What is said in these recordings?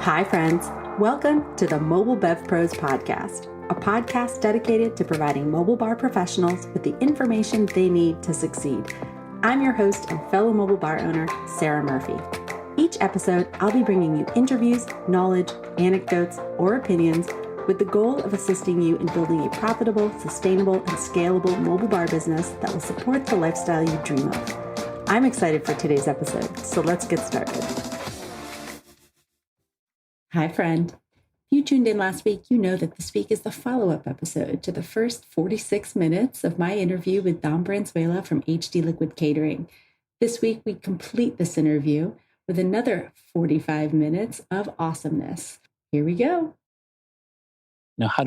Hi, friends. Welcome to the Mobile Bev Pros podcast, a podcast dedicated to providing mobile bar professionals with the information they need to succeed. I'm your host and fellow mobile bar owner, Sarah Murphy. Each episode, I'll be bringing you interviews, knowledge, anecdotes, or opinions with the goal of assisting you in building a profitable, sustainable, and scalable mobile bar business that will support the lifestyle you dream of. I'm excited for today's episode, so let's get started. Hi, friend. If you tuned in last week, you know that this week is the follow-up episode to the first 46 minutes of my interview with Don Branzuela from HD Liquid Catering. This week, we complete this interview with another 45 minutes of awesomeness. Here we go. Now, I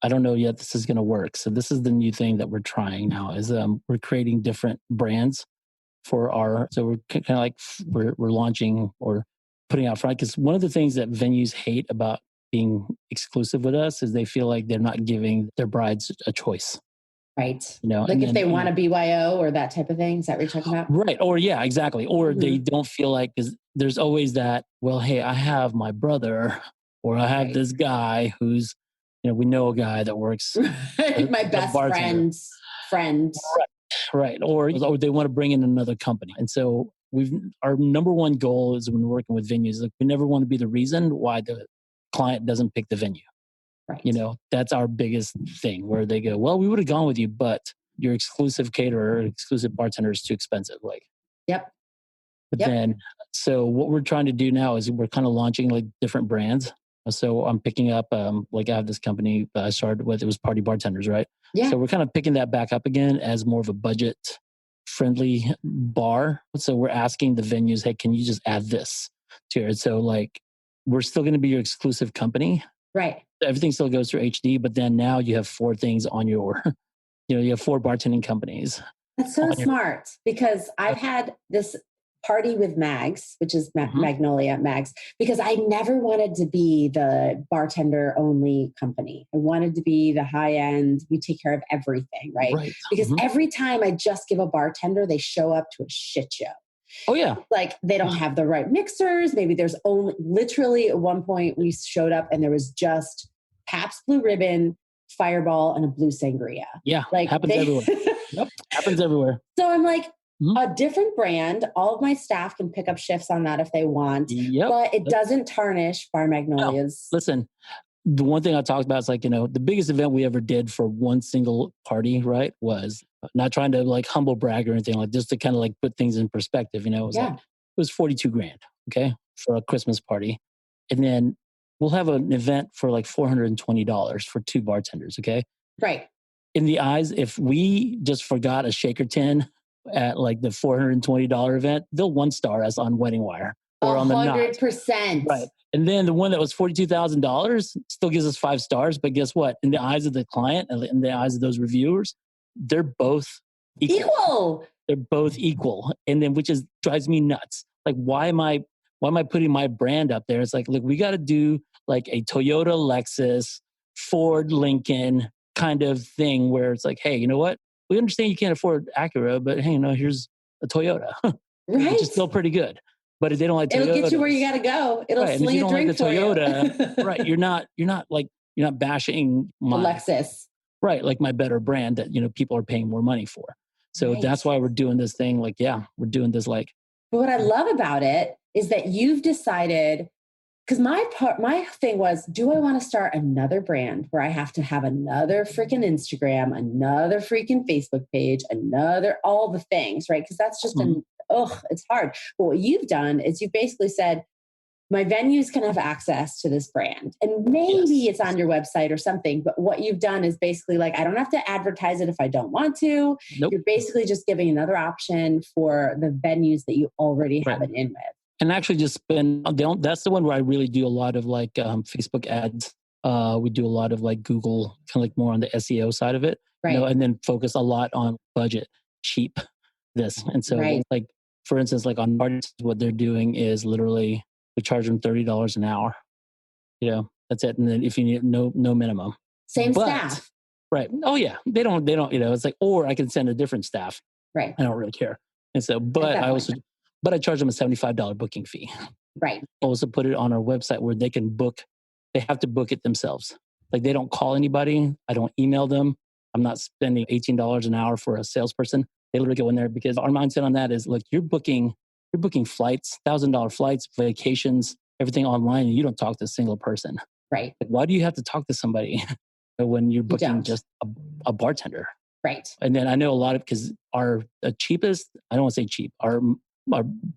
don't know yet this is going to work. So this is the new thing that we're trying now is we're creating different brands so we're kind of like, we're launching or putting out front. Because one of the things that venues hate about being exclusive with us is they feel like they're not giving their brides a choice. Right. You know, like if they want a BYO or that type of thing. Is that what you're talking about? Right. Or yeah, exactly. Or they don't feel like, because there's always that, well, hey, I have my brother or I have this guy who's, we know a guy that works. My best friend's friend. Right. Or they want to bring in another company. And so our number one goal is when we're working with venues, like we never want to be the reason why the client doesn't pick the venue. Right. That's our biggest thing where they go, well, we would have gone with you, but your exclusive caterer, exclusive bartender is too expensive. So what we're trying to do now is we're kind of launching like different brands. So I'm picking up, I have this company that I started with, it was Party Bartenders, right? Yeah. So we're kind of picking that back up again as more of a budget friendly bar. So we're asking the venues, hey, can you just add this to it? So we're still going to be your exclusive company. Right. Everything still goes through HD, but then now you have 4 things on your, you have 4 bartending companies. That's so smart because I've had this party with Mags, which is Magnolia Mags, because I never wanted to be the bartender only company. I wanted to be the high end. We take care of everything, right? Because every time I just give a bartender, they show up to a shit show. Oh yeah. Like they don't have the right mixers. Maybe there's literally at one point we showed up and there was just Pabst Blue Ribbon, Fireball, and a blue sangria. Yeah. Happens everywhere. Yep. Happens everywhere. So I'm like, a different brand. All of my staff can pick up shifts on that if they want, but it doesn't tarnish Bar Magnolia's. No. Listen, the one thing I talked about is the biggest event we ever did for one single party, right, was not trying to humble brag or anything, just to kind of put things in perspective. It was $42,000, okay, for a Christmas party, and then we'll have an event for $420 for 2 bartenders, okay, right. In the eyes, if we just forgot a shaker tin at the $420 event, they'll 1-star us on Wedding Wire or on the Knot. 100%. Right. And then the one that was $42,000 still gives us 5 stars. But guess what? In the eyes of the client and in the eyes of those reviewers, they're both equal. They're both equal. And then, which drives me nuts. Why am I putting my brand up there? It's look, we got to do a Toyota, Lexus, Ford, Lincoln kind of thing where it's hey, you know what? We understand you can't afford Acura, but hey, here's a Toyota, right? Which is still pretty good. But if they don't like Toyota, it'll get you where you got to go. It'll sling a drink for Toyota, you. Right? You're not bashing my Lexus, right? My better brand that people are paying more money for. So that's why we're doing this thing. We're doing this. But what I love about it is that you've decided. Because my thing was, do I want to start another brand where I have to have another freaking Instagram, another freaking Facebook page, all the things, right? Because that's just it's hard. But what you've done is you basically said, my venues can have access to this brand. And maybe it's on your website or something. But what you've done is basically I don't have to advertise it if I don't want to. Nope. You're basically just giving another option for the venues that you already have it in with. And actually that's the one where I really do a lot of Facebook ads. We do a lot of Google, kind of more on the SEO side of it, right. And then focus a lot on budget, cheap this. And so for instance, on artists, what they're doing is literally we charge them $30 an hour. That's it. And then if you need no minimum. Staff. Right. Oh yeah. They don't, it's or I can send a different staff. Right. I don't really care. And so, but I charge them a $75 booking fee. Right. Also put it on our website where they can book. They have to book it themselves. Like they don't call anybody. I don't email them. I'm not spending $18 an hour for a salesperson. They literally go in there because our mindset on that is, look, you're booking flights, $1,000 flights, vacations, everything online, and you don't talk to a single person. Right. Like, why do you have to talk to somebody when you're booking just a bartender? Right. And then I know a lot of, because our cheapest, I don't want to say cheap, our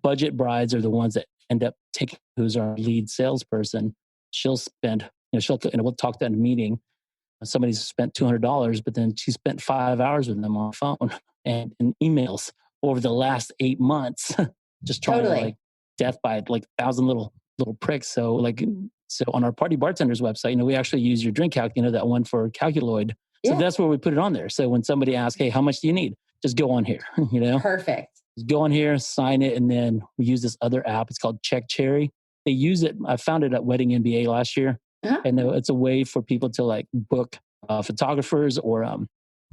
budget brides are the ones that end up taking, who's our lead salesperson. She'll spend, we'll talk to in a meeting. Somebody's spent $200, but then she spent 5 hours with them on the phone and emails over the last 8 months, just trying to like death by like 1,000 little pricks. So on our Party Bartenders website, we actually use your drink calc, that one for Calculoid. So that's where we put it on there. So when somebody asks, hey, how much do you need? Just go on here, Perfect. Just go on here, sign it. And then we use this other app. It's called Check Cherry. They use it. I found it at Wedding MBA last year. Uh-huh. And it's a way for people to like book photographers or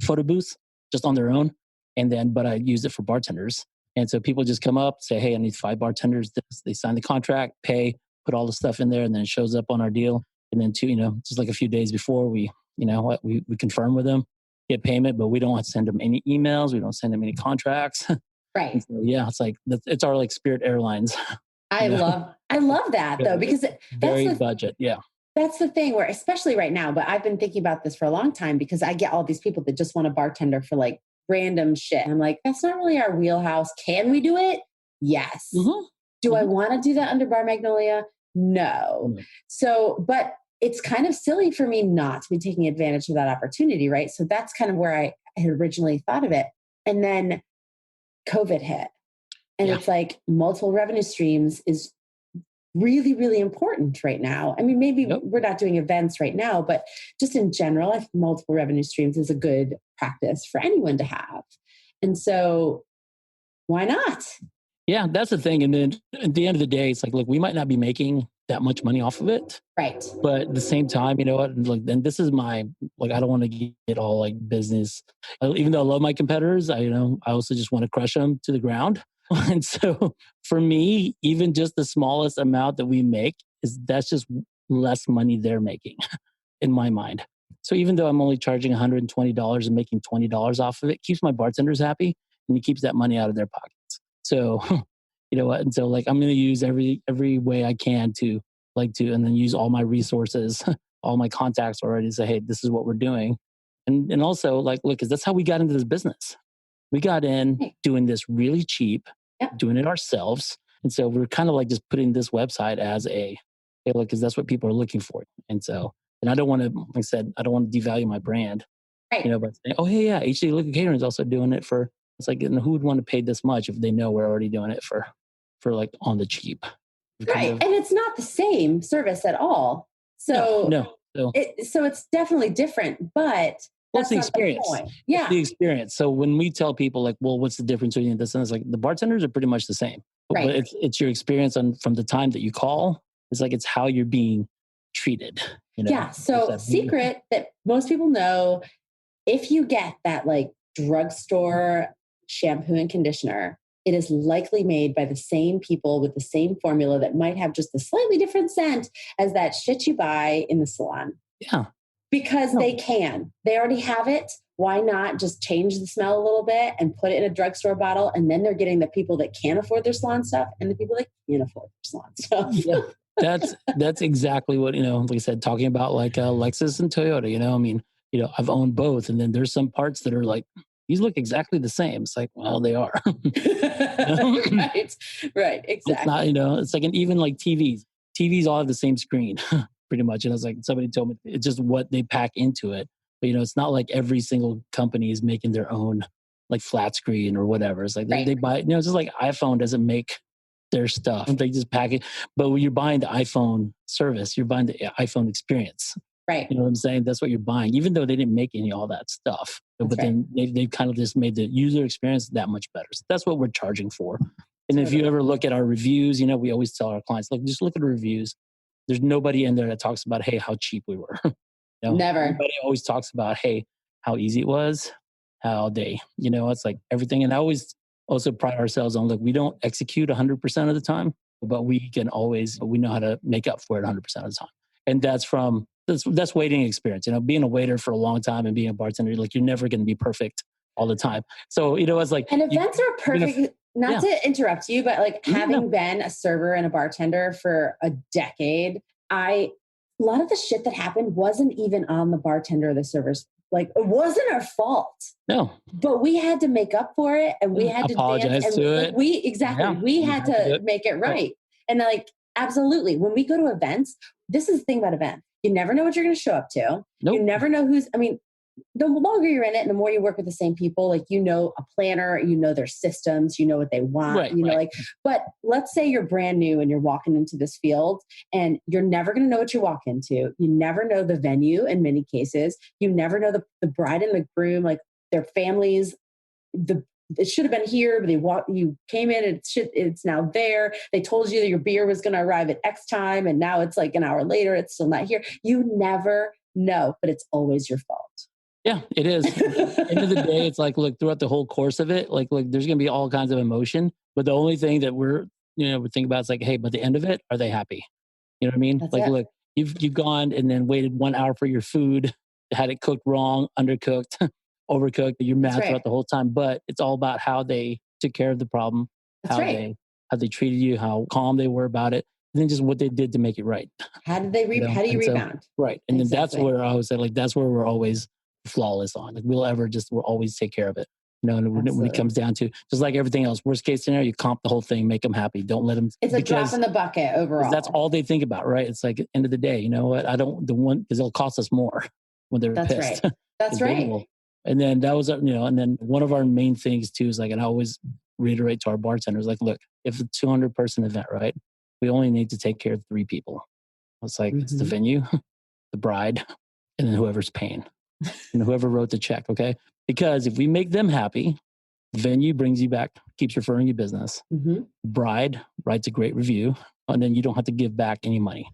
photo booths just on their own. And then, but I use it for bartenders. And so people just come up, say, hey, I need 5 bartenders. They sign the contract, pay, put all the stuff in there, and then it shows up on our deal. And then just like a few days before we confirm with them, get payment, but we don't send them any emails. We don't send them any contracts. Right. So, it's like, it's our like Spirit Airlines. I love that though, because very budget. Yeah. That's the thing where, especially right now, but I've been thinking about this for a long time because I get all these people that just want a bartender for like random shit. I'm like, that's not really our wheelhouse. Can we do it? Yes. Mm-hmm. Do I want to do that under Bar Magnolia? No. Mm-hmm. So, but it's kind of silly for me not to be taking advantage of that opportunity, right? So that's kind of where I had originally thought of it. And then COVID hit. And it's like multiple revenue streams is really, really important right now. I mean, maybe we're not doing events right now, but just in general, I think multiple revenue streams is a good practice for anyone to have. And so why not? Yeah, that's the thing. And then at the end of the day, it's like, look, we might not be making that much money off of it. Right. But at the same time, you know what, like, then this is my, like, I don't want to get all like business. Even though I love my competitors, I also just want to crush them to the ground. And so for me, even just the smallest amount that we make that's just less money they're making in my mind. So even though I'm only charging $120 and making $20 off of it, keeps my bartenders happy and it keeps that money out of their pockets. So, you know what? And so like, I'm going to use every way I can to and then use all my resources, all my contacts already to say, hey, this is what we're doing. And also like, look, 'cause that's how we got into this business. We got in doing this really cheap, doing it ourselves. And so we're kind of like just putting this website as hey, look, because that's what people are looking for. And so, and I don't want to, like I said, I don't want to devalue my brand, but saying, oh, hey, yeah, HD Liquid Catering is also doing it for, it's like, and who would want to pay this much if they know we're already doing it for like on the cheap. Right. And it's not the same service at all. So, no. So it's definitely different, but that's the experience. Yeah. It's the experience. So when we tell people like, well, what's the difference between this and it's like the bartenders are pretty much the same. Right. But it's your experience from the time that you call. It's like, it's how you're being treated. Yeah. So secret that most people know, if you get that like drugstore shampoo and conditioner, it is likely made by the same people with the same formula that might have just a slightly different scent as that shit you buy in the salon. Yeah. Because they can. They already have it. Why not just change the smell a little bit and put it in a drugstore bottle? And then they're getting the people that can't afford their salon stuff and the people that can afford their salon stuff. Yeah. That's exactly what, like I said, talking about like Lexus and Toyota, I mean, I've owned both. And then there's some parts that are like, these look exactly the same. It's like, well, they are. Right. Exactly. It's not, it's like, and even like TVs all have the same screen pretty much. And I was like, somebody told me it's just what they pack into it. But, it's not like every single company is making their own like flat screen or whatever. It's like they buy, it's just like iPhone doesn't make their stuff. They just pack it. But when you're buying the iPhone service, you're buying the iPhone experience. Right. You know what I'm saying? That's what you're buying, even though they didn't make any all that stuff. But then they've kind of just made the user experience that much better. So that's what we're charging for. And if you ever look at our reviews, we always tell our clients, look, just look at the reviews. There's nobody in there that talks about, hey, how cheap we were. Never. Everybody always talks about, hey, how easy it was, how they, it's like everything. And I always also pride ourselves on, look, we don't execute 100% of the time. but we know how to make up for it 100% of the time. And that's waiting experience, being a waiter for a long time and being a bartender, like you're never going to be perfect all the time. So, it's like. And events are perfect, not to interrupt you, but like having been a server and a bartender for a decade, a lot of the shit that happened wasn't even on the bartender or the servers. Like it wasn't our fault. No. But we had to make up for it and we had to apologize dance. To and it. We had to make it right. And like, absolutely. When we go to events, this is the thing about events. You never know what you're going to show up to. Nope. You never know the longer you're in it and the more you work with the same people, like, a planner, their systems, what they want, but let's say you're brand new and you're walking into this field and you're never going to know what you walk into. You never know the venue in many cases. You never know the bride and the groom, like their families, it should have been here, but you came in and it's now there. They told you that your beer was going to arrive at X time. And now it's like an hour later, it's still not here. You never know, but it's always your fault. Yeah, it is. At the end of the day, it's like, look, throughout the whole course of it, like there's going to be all kinds of emotion, but the only thing that we think about is like, hey, by the end of it, are they happy? You know what I mean? That's look, you've gone and then waited 1 hour for your food, had it cooked wrong, undercooked, overcooked, you're mad throughout the whole time, but it's all about how they took care of the problem, how they treated you, how calm they were about it, and then just what they did to make it right. How did they how do you rebound? Right. And then that's where I was saying, like, that's where we're always flawless on. Like we'll always take care of it. And when it comes down to, just like everything else, worst case scenario, you comp the whole thing, make them happy. Don't let them. It's a drop in the bucket overall. That's all they think about, right? It's like, end of the day, you know what? Because it'll cost us more when they're pissed. Right. That's right. And then that was, and then one of our main things too is like, and I always reiterate to our bartenders, like, look, if it's a 200 person event, right? We only need to take care of 3 people. It's like, it's the venue, the bride, and then whoever's paying. And whoever wrote the check, okay? Because if we make them happy, the venue brings you back, keeps referring you business. Bride writes a great review, and then you don't have to give back any money.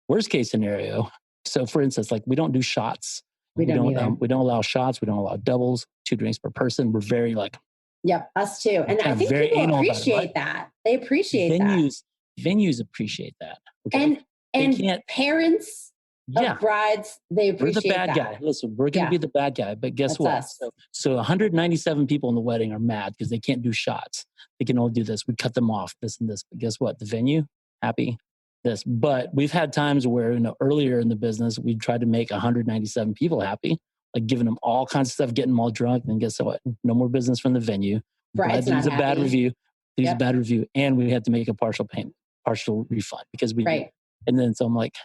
Worst case scenario, so for instance, like we don't do shots. We don't allow shots. We don't allow doubles, 2 drinks per person. We're very like... Yep, us too. And I think people appreciate that. They appreciate that. Venues appreciate that. Okay? And parents... of brides, they appreciate that. We're the bad guy. Listen, we're going to be the bad guy, but guess what? So 197 people in the wedding are mad because they can't do shots. They can only do this. We cut them off, this and this. But guess what? The venue, happy, this. But we've had times where, earlier in the business, we tried to make 197 people happy, like giving them all kinds of stuff, getting them all drunk. And guess what? No more business from the venue. Bride's not happy. Bad review. These a bad review. And we had to make a partial refund because we... Right. And then so I'm like,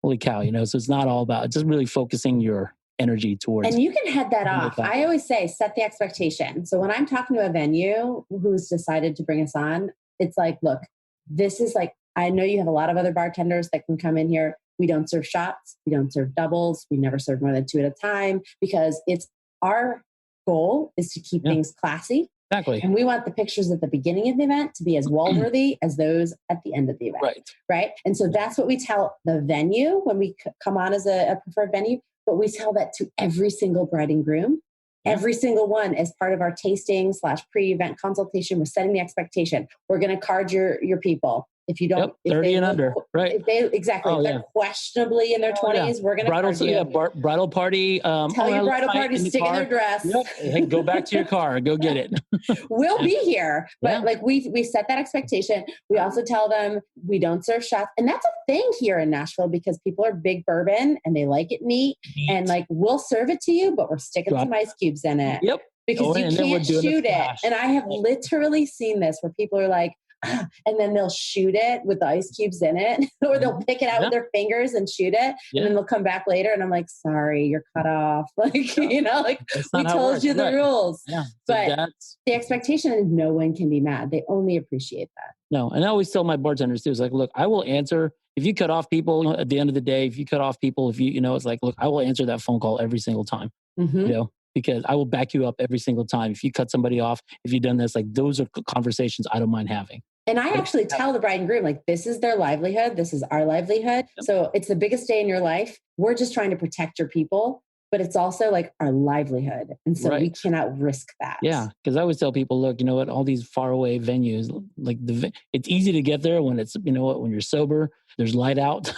holy cow, so it's not all about, it's just really focusing your energy towards. And you can head that off. I always say, set the expectation. So when I'm talking to a venue who's decided to bring us on, it's like, look, this is like, I know you have a lot of other bartenders that can come in here. We don't serve shots. We don't serve doubles. We never serve more than 2 at a time because it's our goal is to keep things classy. Exactly. And we want the pictures at the beginning of the event to be as well-worthy as those at the end of the event. Right. And so that's what we tell the venue when we come on as a preferred venue, but we tell that to every single bride and groom, every single one as part of our tasting / pre-event consultation. We're setting the expectation. We're going to card your people. If you don't, 30 and under, right? If they're questionably in their 20s, we're going to card you. Bridal party. Tell your bridal party to stick in their dress. Yep. Hey, go back to your car. Go get it. We'll be here. But like we set that expectation. We also tell them we don't serve shots. And that's a thing here in Nashville because people are big bourbon and they like it neat. And like, we'll serve it to you, but we're sticking some ice cubes in it. Yep. Because you can't shoot it. And I have literally seen this where people are like, and then they'll shoot it with the ice cubes in it, or they'll pick it out with their fingers and shoot it. And then they'll come back later and I'm like, sorry, you're cut off. Like, like we told you the rules. Yeah. But the expectation is no one can be mad. They only appreciate that. No. And I always tell my bartenders too, it's like, look, I will answer if you cut off people at the end of the day, if you cut off people, if it's like, look, I will answer that phone call every single time, because I will back you up every single time. If you cut somebody off, if you've done this, like those are conversations I don't mind having. And I actually tell the bride and groom, like, this is their livelihood. This is our livelihood. Yep. So it's the biggest day in your life. We're just trying to protect your people. but it's also like our livelihood. And so we cannot risk that. Yeah. Because I always tell people, look, you know what, all these faraway venues, like it's easy to get there when it's, you know what, when you're sober, there's light out,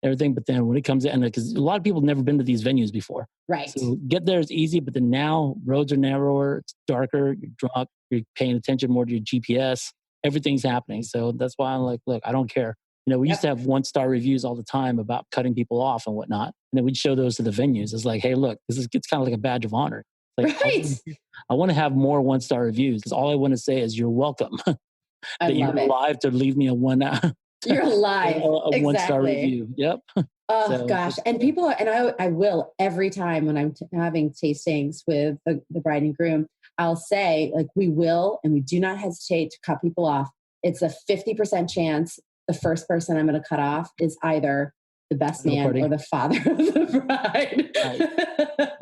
everything. But then when it comes in, because a lot of people have never been to these venues before. Right. So get there is easy, but then now roads are narrower, it's darker, you're drunk, you're paying attention more to your GPS, everything's happening. So that's why I'm like, look, I don't care. You know, we used to have 1-star reviews all the time about cutting people off and whatnot. And then we'd show those to the venues. It's like, hey, look, it's kind of like a badge of honor. Like, I want to have more 1-star reviews because all I want to say is you're welcome. That you're alive to leave me a you're alive. a 1-star review. Yep. Oh so, gosh. And people are, and I will every time when I'm having tastings with the bride and groom, I'll say like, we will, and we do not hesitate to cut people off. It's a 50% chance the first person I'm going to cut off is either the best man or the father of the bride.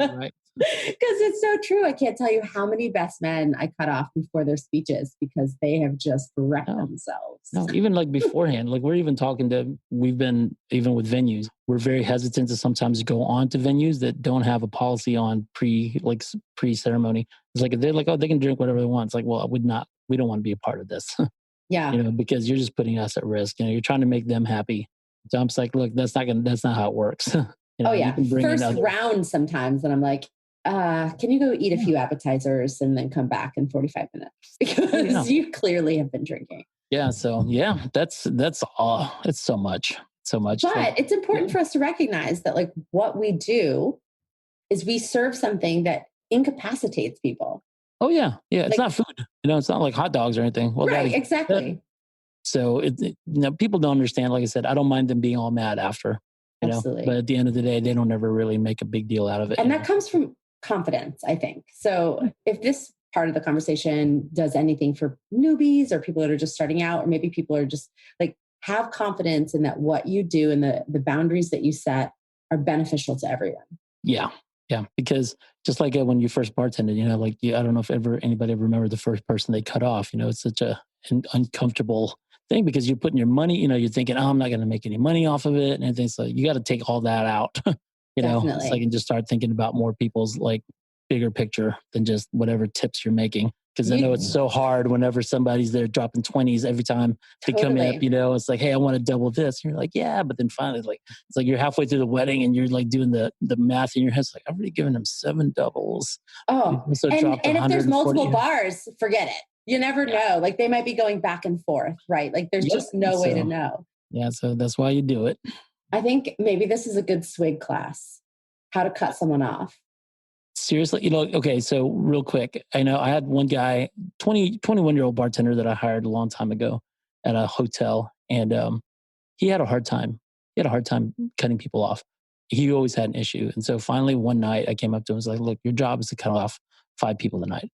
Right. Because it's so true. I can't tell you how many best men I cut off before their speeches because they have just wrecked themselves. No, even like beforehand, like we've been, even with venues, we're very hesitant to sometimes go on to venues that don't have a policy on pre-ceremony. It's like, they're like, oh, they can drink whatever they want. It's like, well, we don't want to be a part of this. Yeah. You know, because you're just putting us at risk. You know, you're trying to make them happy. So I'm just like, look, that's not how it works. You know, First round sometimes. And I'm like, can you go eat a few appetizers and then come back in 45 minutes? Because you clearly have been drinking. Yeah. So that's all. It's so much. But it's important for us to recognize that like what we do is we serve something that incapacitates people. Oh yeah. Yeah. It's not food. You know, it's not like hot dogs or anything. Well, exactly. So people don't understand. Like I said, I don't mind them being all mad after, you Absolutely. know, but at the end of the day, they don't ever really make a big deal out of it. And that comes from confidence, I think. So if this part of the conversation does anything for newbies or people that are just starting out, or maybe people are just like, have confidence in that what you do and the boundaries that you set are beneficial to everyone. Yeah. Yeah. Because just like when you first bartended, you know, like I don't know if anybody ever remember the first person they cut off. You know, it's such an uncomfortable thing because you're putting your money, you know, you're thinking, oh, I'm not going to make any money off of it. And everything. So you got to take all that out, you know, so I can just start thinking about more people's like bigger picture than just whatever tips you're making. Because I know it's so hard whenever somebody's there dropping 20s every time they come up, you know, it's like, hey, I want to double this. And you're like, yeah, but then finally, like, it's like you're halfway through the wedding and you're like doing the math in your head. It's like, I've already given them 7 doubles. Oh, and if there's multiple bars, forget it. You never know. Like they might be going back and forth, right? Like there's just no way to know. Yeah. So that's why you do it. I think maybe this is a good swig class, how to cut someone off. Seriously, you know, okay, so real quick, I know I had one guy, 21-year-old bartender that I hired a long time ago at a hotel, and he had a hard time. He had a hard time cutting people off. He always had an issue. And so finally one night I came up to him and was like, look, your job is to cut off 5 people a night.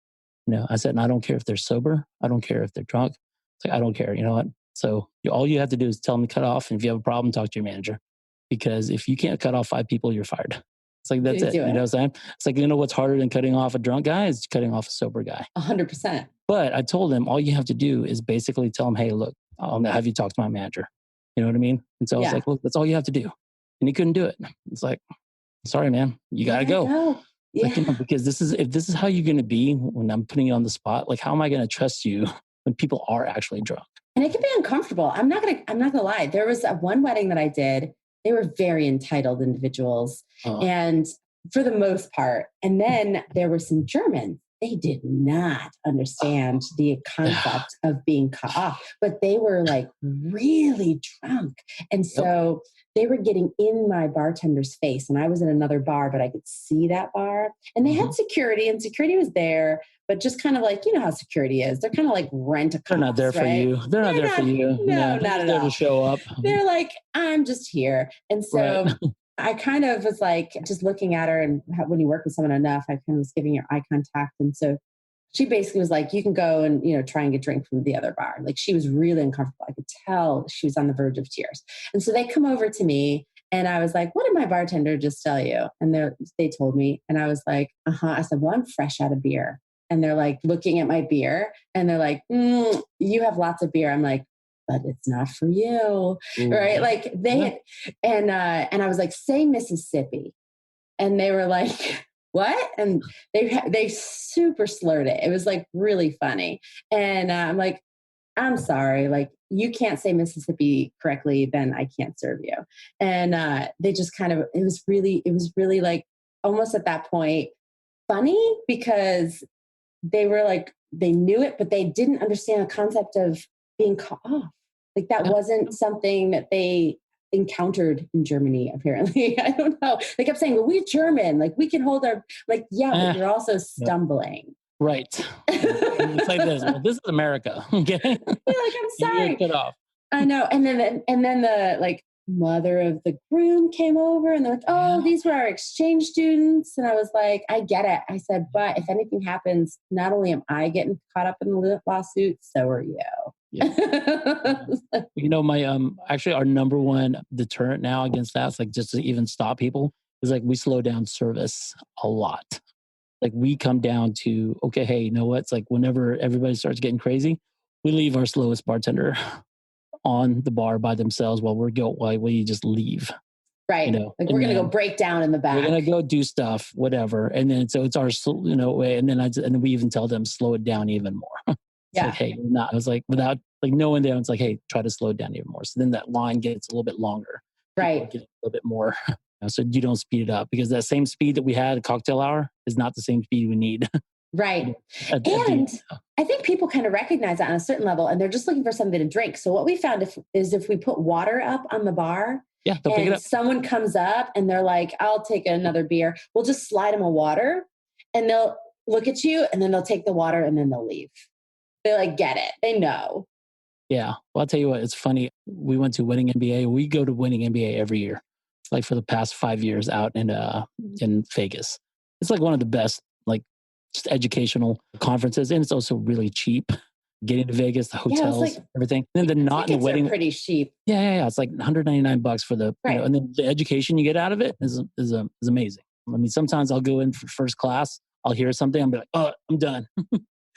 You know, I said, and I don't care if they're sober. I don't care if they're drunk. It's like, I don't care. You know what? So all you have to do is tell them to cut off. And if you have a problem, talk to your manager. Because if you can't cut off 5 people, you're fired. It's like, that's it. You know what I'm saying? It's like, you know what's harder than cutting off a drunk guy is cutting off a sober guy. 100%. But I told him, all you have to do is basically tell him, hey, look, I'll have you talk to my manager. You know what I mean? And so I was like, look, that's all you have to do. And he couldn't do it. It's like, sorry, man, you got to go. Yeah. Like, you know, because if this is how you're going to be when I'm putting you on the spot, like, how am I going to trust you when people are actually drunk? And it can be uncomfortable. I'm not gonna lie. There was one wedding that I did. They were very entitled individuals, and for the most part. And then there were some Germans. They did not understand the concept of being cut off, but they were like really drunk. And so they were getting in my bartender's face, and I was in another bar, but I could see that bar, and they had security, and security was there, but just kind of like, you know how security is. They're kind of like rent-a-cops. They're not there for you. They're not there for you. No, not at all. To show up. They're like, I'm just here. And so I kind of was like, just looking at her, and when you work with someone enough, I kind of was giving her eye contact. And so she basically was like, you can go and, you know, try and get drink from the other bar. Like she was really uncomfortable. I could tell she was on the verge of tears. And so they come over to me, and I was like, what did my bartender just tell you? And they told me, and I was like, I said, well, I'm fresh out of beer. And they're like looking at my beer, and they're like, you have lots of beer. I'm like, but it's not for you. Right. Like they had, and I was like, say Mississippi. And they were like, what? And they super slurred it. It was like really funny. And I'm like, I'm sorry, like you can't say Mississippi correctly, then I can't serve you. And they just kind of, it was really like almost at that point funny because they were like, they knew it, but they didn't understand the concept of being cut off. Like that wasn't something that they encountered in Germany, apparently. I don't know. They kept saying, well, we're German, like we can hold our, like, but you're also stumbling. Right. It's like this. Well, this is America. Okay. You're like, I'm sorry. Cut off. I know. And then the like mother of the groom came over and they're like, oh, these were our exchange students. And I was like, I get it. I said, but if anything happens, not only am I getting caught up in the lawsuit, so are you. Yeah. You know, my actually our number one deterrent now against that is like just to even stop people is like we slow down service a lot. Like we come down to, okay, hey, you know what? It's like whenever everybody starts getting crazy, we leave our slowest bartender on the bar by themselves while we just leave. Right. You know? Like we're going to go break down in the back. We're going to go do stuff, whatever. And then, so it's our, you know, way. And then we even tell them, slow it down even more. Like, hey, I was like, without like knowing them, it's like, hey, try to slow it down even more. So then that line gets a little bit longer. Right. Get a little bit more. So you don't speed it up because that same speed that we had at cocktail hour is not the same speed we need. Right. And I think people kind of recognize that on a certain level and they're just looking for something to drink. So what we found is if we put water up on the bar they'll pick it up. Someone comes up and they're like, I'll take another beer. We'll just slide them a water and they'll look at you and then they'll take the water and then they'll leave. They like get it. They know. Yeah. Well, I'll tell you what, it's funny. We went to Winning MBA. We go to Winning MBA every year. Like for the past 5 years out in Vegas. It's like one of the best, like just educational conferences. And it's also really cheap. Getting to Vegas, the hotels, everything. And then the knot in the wedding. Pretty cheap. Yeah. It's like $199 for the, you know, and then the education you get out of it is amazing. I mean, sometimes I'll go in for first class. I'll hear something. I'm like, oh, I'm done.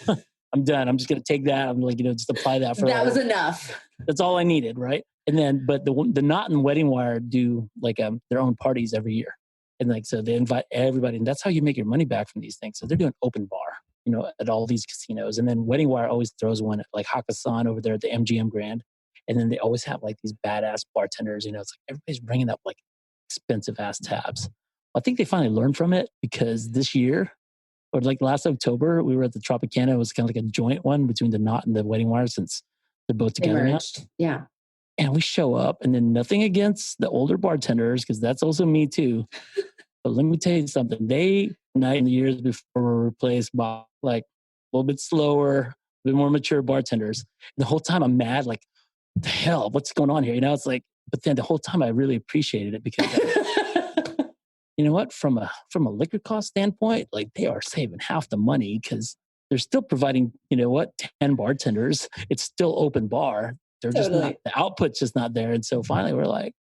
I'm done. I'm just going to take that. I'm like, you know, just apply that for that was enough. That's all I needed. Right. And then, but the Knot and Wedding Wire do like their own parties every year. And like, so they invite everybody and that's how you make your money back from these things. So they're doing open bar, you know, at all these casinos. And then Wedding Wire always throws one at like Hakkasan over there at the MGM Grand. And then they always have like these badass bartenders, you know, it's like everybody's bringing up like expensive ass tabs. I think they finally learned from it because this year, or like last October, we were at the Tropicana. It was kind of like a joint one between the Knot and the Wedding Wire since they're both together now. Yeah. And we show up and then nothing against the older bartenders, because that's also me too. But let me tell you something. They, in the years before, were replaced by like a little bit slower, a bit more mature bartenders. And the whole time I'm mad, like, what the hell, what's going on here? You know, it's like, but then the whole time I really appreciated it because you know what? From a liquor cost standpoint, like they are saving half the money because they're still providing, you know what, 10 bartenders. It's still open bar. They're just not, the output's just not there. And so finally we're like,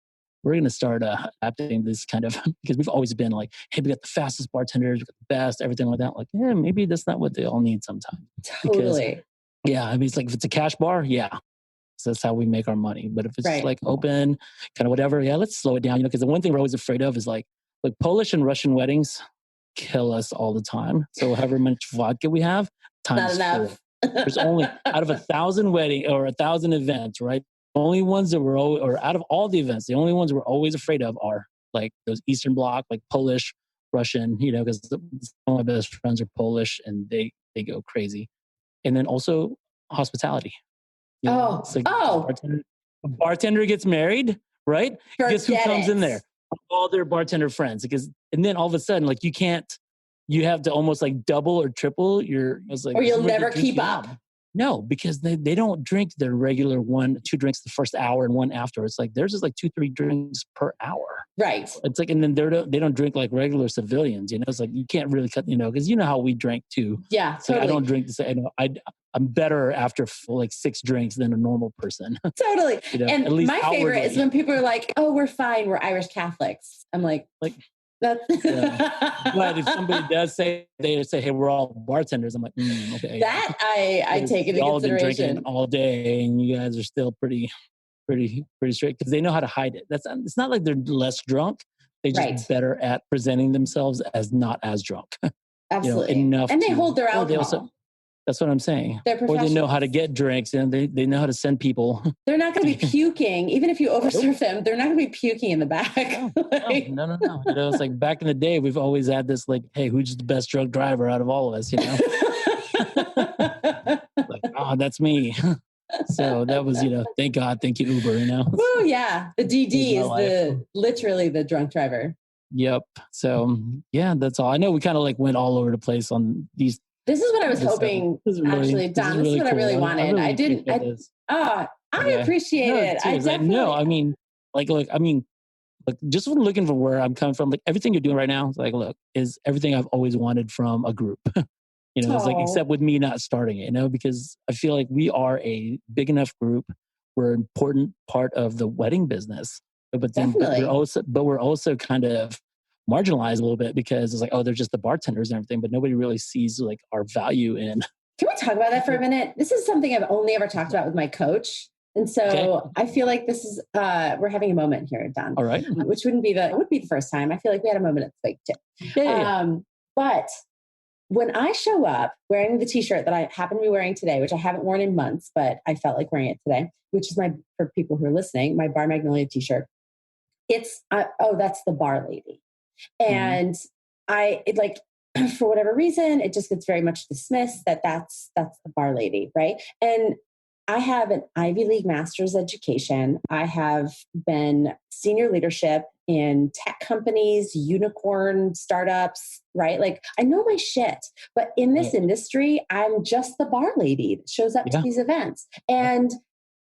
we're going to start adapting this kind of, because we've always been like, hey, we got the fastest bartenders, we got the best, everything like that. Like, yeah, maybe that's not what they all need sometimes. Totally. Because, I mean, it's like if it's a cash bar, yeah. So that's how we make our money. But if it's like open, kind of whatever, yeah, let's slow it down. You know, because the one thing we're always afraid of is like Polish and Russian weddings kill us all the time. So however much vodka we have, times not enough. There's only out of 1,000 wedding or 1,000 events, right? The only ones that we're or out of all the events, the only ones we're always afraid of are like those Eastern Bloc, like Polish, Russian, you know, because some of my best friends are Polish and they go crazy. And then also hospitality. You know, a bartender gets married, right? Guess who comes in there? All their bartender friends. And then all of a sudden, like you have to almost like double or triple your, or you'll never keep up. No, because they don't drink their regular 1-2 drinks the first hour and one after. It's like theirs is like 2-3 drinks per hour. Right. It's like, and then they don't drink like regular civilians. You know, it's like you can't really cut. You know, because you know how we drink too. Yeah, totally. I don't drink. I'm better after like 6 drinks than a normal person. Totally. You know, and my favorite is when people are like, "Oh, we're fine. We're Irish Catholics." I'm like. That's But if somebody does say, they say, "Hey, we're all bartenders," I'm like, okay. That I take into all consideration. Been drinking all day, and you guys are still pretty strict because they know how to hide it. It's not like they're less drunk; They're just better at presenting themselves as not as drunk. Absolutely. Enough and they hold their alcohol. That's what I'm saying. Or they know how to get drinks and they know how to send people. They're not going to be puking. Even if you overserve them, they're not going to be puking in the back. No. It's like back in the day, we've always had this like, hey, who's the best drunk driver out of all of us, Like, that's me. So that was, thank God, thank you, Uber, Oh yeah. The DD is literally the drunk driver. Yep. So yeah, that's all. I know we kind of like went all over the place on these. This is what I was hoping, actually, Don. This is what I really wanted. I appreciate it. I definitely know. I mean, look, just when looking for where I'm coming from, like everything you're doing right now, like, look, is everything I've always wanted from a group. It's like, except with me not starting it, because I feel like we are a big enough group. We're an important part of the wedding business, but we're also kind of marginalized a little bit because it's like, they're just the bartenders and everything, but nobody really sees like our value in. Can we talk about that for a minute? This is something I've only ever talked about with my coach. And so I feel like this is, we're having a moment here, Don. All right. Which would be the first time. I feel like we had a moment at the fake too. Yeah. But when I show up wearing the t-shirt that I happen to be wearing today, which I haven't worn in months, but I felt like wearing it today, which is for people who are listening, my Bar Magnolia t-shirt. It's, that's the bar lady. And for whatever reason, it just gets very much dismissed that's the bar lady. Right. And I have an Ivy League master's education. I have been senior leadership in tech companies, unicorn startups, right? Like I know my shit, but in this industry, I'm just the bar lady that shows up to these events. And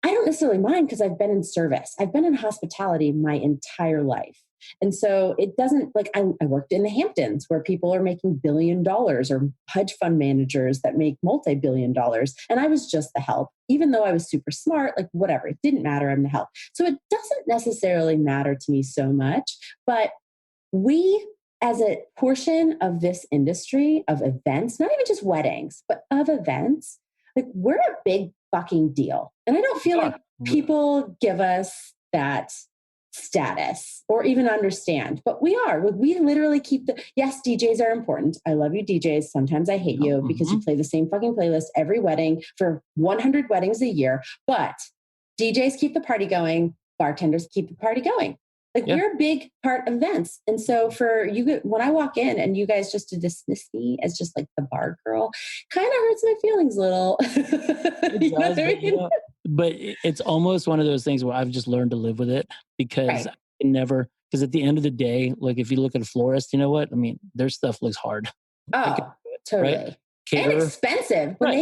I don't necessarily mind because I've been in service. I've been in hospitality my entire life. And so it doesn't I worked in the Hamptons where people are making $1 billion or hedge fund managers that make multi-billion dollars. And I was just the help, even though I was super smart, like whatever, it didn't matter. I'm the help. So it doesn't necessarily matter to me so much, but we as a portion of this industry of events, not even just weddings, but of events, like we're a big fucking deal. And I don't feel like people give us that status or even understand, but we are. We literally keep yes, DJs are important. I love you, DJs. Sometimes I hate you because you play the same fucking playlist every wedding for 100 weddings a year. But DJs keep the party going. Bartenders keep the party going. We're a big part of events. And so for you, when I walk in and you guys just to dismiss me as just like the bar girl, kind of hurts my feelings a little. But it's almost one of those things where I've just learned to live with it because because at the end of the day, like if you look at a florist, you know what? I mean, their stuff looks hard. Oh, totally. Right? Caterer, and expensive. When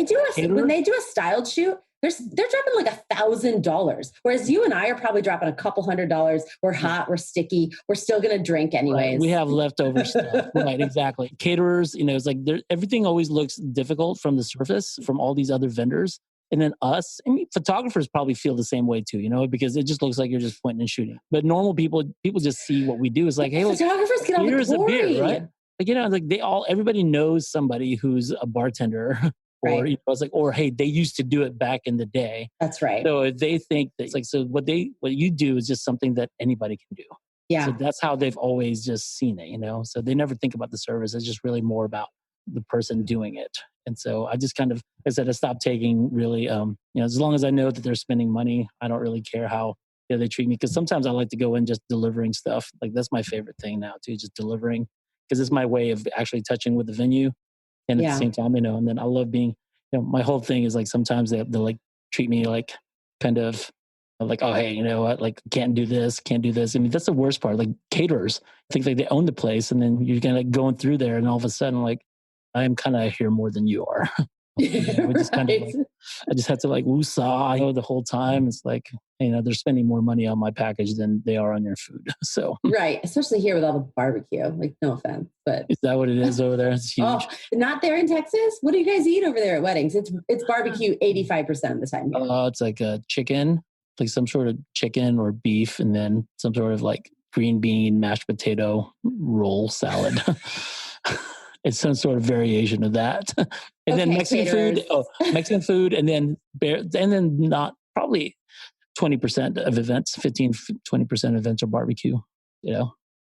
they do a styled shoot, they're dropping like $1,000. Whereas you and I are probably dropping a couple $100. We're hot, we're sticky, we're still going to drink anyways. Right. We have leftover stuff. Right, exactly. Caterers, it's like everything always looks difficult from the surface from all these other vendors. And then us, photographers probably feel the same way too, because it just looks like you're just pointing and shooting. But normal people just see what we do. It's like, hey, look, photographers get all the glory. A beer, right? Everybody knows somebody who's a bartender. Or it's like, or hey, they used to do it back in the day. That's right. So they think that it's like, so what you do is just something that anybody can do. Yeah. So that's how they've always just seen it, So they never think about the service. It's just really more about the person doing it. And so I just kind of, I stopped taking really, as long as I know that they're spending money, I don't really care how they treat me. Because sometimes I like to go in just delivering stuff. Like that's my favorite thing now too, just delivering, because it's my way of actually touching with the venue. And at the same time, and then I love being, my whole thing is like sometimes they'll like treat me like kind of like, oh, hey, you know what? Like can't do this. I mean, that's the worst part. Like caterers think like they own the place, and then you're kind of like going through there, and all of a sudden, like I'm kind of here more than you are. Just kind of like, I just have to like woosah the whole time. It's like, they're spending more money on my package than they are on your food. So right, especially here with all the barbecue. Like, no offense, but is that what it is over there? It's huge. Not there in Texas. What do you guys eat over there at weddings? It's barbecue 85% of the time. It's like a chicken, like some sort of chicken or beef, and then some sort of like green bean, mashed potato, roll salad. It's some sort of variation of that. And then Mexican food, and then not probably 20% of events, 20% of events are barbecue,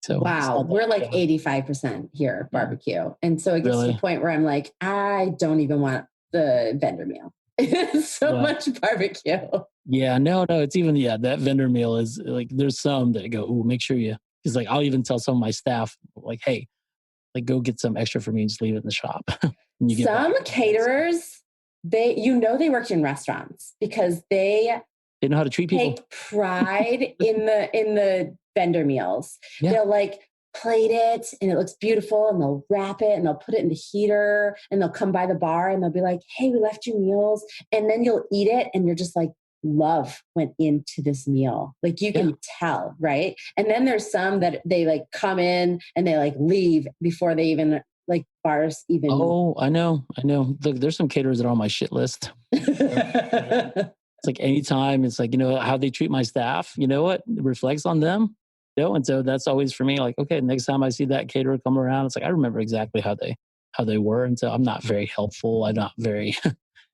So wow, we're like 85% here barbecue. And so it gets to the point where I'm like, I don't even want the vendor meal. It's so much barbecue. Yeah, no, it's even, that vendor meal is like, there's some that go, ooh, make sure because like, I'll even tell some of my staff, like, hey, like go get some extra for me and just leave it in the shop. Some caterers, they worked in restaurants because they know how to treat people. Take pride in the vendor meals. Yeah. They'll like plate it and it looks beautiful and they'll wrap it and they'll put it in the heater and they'll come by the bar and they'll be like, hey, we left you meals. And then you'll eat it and you're just like, love went into this meal. Like you can tell, right? And then there's some that they like come in and they like leave before they even like bars even. Oh, I know. Look, there's some caterers that are on my shit list. It's like anytime it's like, how they treat my staff, you know what? It reflects on them. And so that's always for me, like, okay, next time I see that caterer come around, it's like, I remember exactly how they were. And so I'm not very helpful. I'm not very,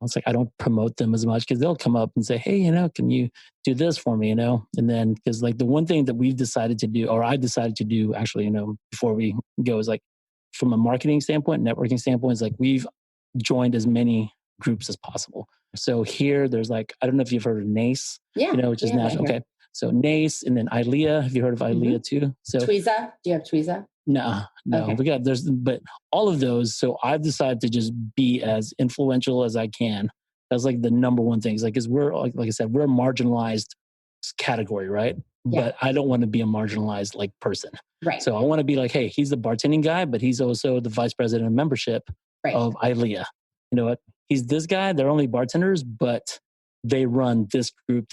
it's like, I don't promote them as much because they'll come up and say, hey, can you do this for me, And then, because like the one thing that we've decided to do, or I decided to do actually, before we go is like, from a marketing standpoint, networking standpoint, is like we've joined as many groups as possible. So here there's like, I don't know if you've heard of NACE, which is national. Okay. So NACE and then ILEA. Have you heard of ILEA too? So Twiza. Do you have Twiza? No. Okay. But all of those. So I've decided to just be as influential as I can. That's like the number one thing. Like, cause we're like I said, we're a marginalized category, right? Yeah. But I don't want to be a marginalized like person. Right. So I want to be like, hey, he's the bartending guy, but he's also the vice president of membership of ILEA. You know what? He's this guy. They're only bartenders, but they run this group,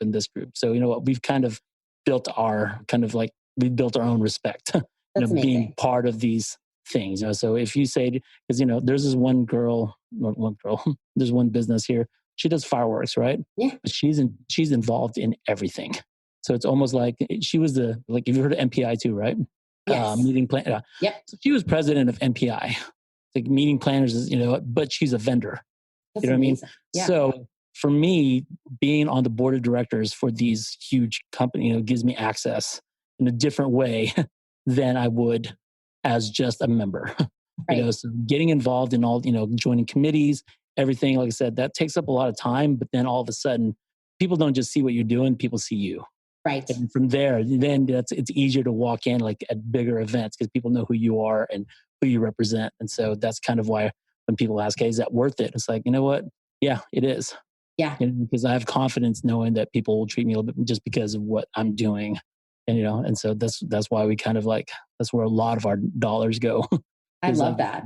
and this group. So you know what? We've kind of built our own respect. Being part of these things. So if you say, because there's this one girl, there's one business here. She does fireworks, right? Yeah. But she's involved in everything. So it's almost like she was if you heard of MPI too, right? Yes. Meeting plan. Yep. So she was president of MPI. Like meeting planners, but she's a vendor. That's you know amazing. What I mean? Yeah. So for me, being on the board of directors for these huge companies, gives me access in a different way than I would as just a member. Right. So getting involved in all, joining committees, everything, like I said, that takes up a lot of time. But then all of a sudden, people don't just see what you're doing; people see you. Right. And from there, then it's easier to walk in like at bigger events because people know who you are and who you represent. And so that's kind of why when people ask, hey, is that worth it? It's like, you know what? Yeah, it is. Yeah. Because I have confidence knowing that people will treat me a little bit just because of what I'm doing. And, and so that's why we kind of that's where a lot of our dollars go. I love that.